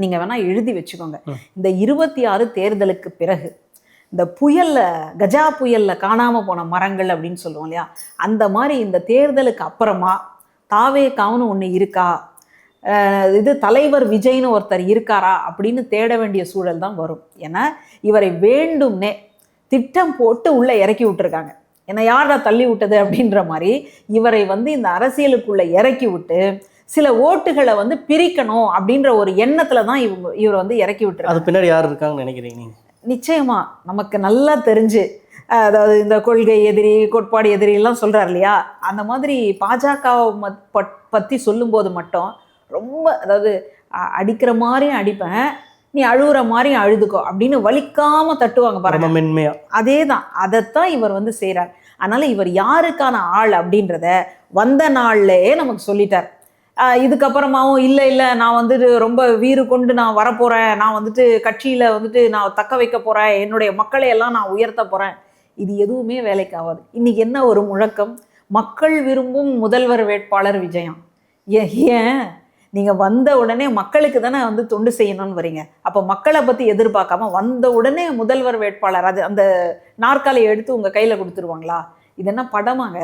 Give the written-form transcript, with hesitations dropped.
நீங்கள் வேணால் எழுதி வச்சுக்கோங்க. இந்த 26 தேர்தலுக்கு பிறகு இந்த புயல்ல, கஜா புயல்ல காணாமல் போன மரங்கள் அப்படின்னு சொல்லுவோம் இல்லையா, அந்த மாதிரி இந்த தேர்தலுக்கு அப்புறமா தாவேகான்னு ஒன்று இருக்கா, இது தலைவர் விஜய்னு ஒருத்தர் இருக்காரா அப்படின்னு தேட வேண்டிய சூழல் தான் வரும். ஏன்னா இவரை வேண்டும்னே திட்டம் போட்டு உள்ளே இறக்கி விட்டுருக்காங்க. என்னை யாரா தள்ளி விட்டது அப்படின்ற மாதிரி இவரை வந்து இந்த அரசியலுக்குள்ளே இறக்கி விட்டு சில ஓட்டுகளை வந்து பிரிக்கணும் அப்படின்ற ஒரு எண்ணத்துல தான் இவர் வந்து இறக்கி விட்டுருக்காங்க. அது பின்னாடி யார் இருக்காங்கன்னு நினைக்கிறீங்க நீங்க? நிச்சயமா நமக்கு நல்லா தெரிஞ்சு, அதாவது இந்த கொள்கை எதிரி, கோட்பாடு எதிரிலாம் சொல்றாரு இல்லையா, அந்த மாதிரி பாஜகவை பற்றி சொல்லும்போது மட்டும் ரொம்ப, அதாவது அடிக்கிற மாதிரியும் அடிப்பேன், நீ அழுகுற மாதிரியும் அழுதுக்கோ அப்படின்னு வலிக்காம தட்டுவாங்க பாருங்க, மென்மையா. அதே தான், அதைத்தான் இவர் வந்து செய்கிறார். அதனால இவர் யாருக்கான ஆள் அப்படின்றத வந்த நாள்லயே நமக்கு சொல்லிட்டார். இதுக்கப்புறமாவும் இல்லை நான் வந்துட்டு ரொம்ப வீறு கொண்டு நான் வரப்போகிறேன், நான் வந்துட்டு கட்சியில் வந்துட்டு நான் தக்க வைக்க போகிறேன், என்னுடைய மக்களை எல்லாம் நான் உயர்த்த போகிறேன், இது எதுவுமே வேலைக்கு ஆகாது. இன்றைக்கி என்ன ஒரு முழக்கம், மக்கள் விரும்பும் முதல்வர் வேட்பாளர் விஜயம். ஏன் நீங்கள் வந்த உடனே மக்களுக்கு தானே வந்து தொண்டு செய்யணும்னு வரீங்க, அப்போ மக்களை பற்றி எதிர்பார்க்காம வந்த உடனே முதல்வர் வேட்பாளர் அது அந்த நாற்காலியை எடுத்து உங்கள் கையில் கொடுத்துருவாங்களா? இது என்ன படமாங்க?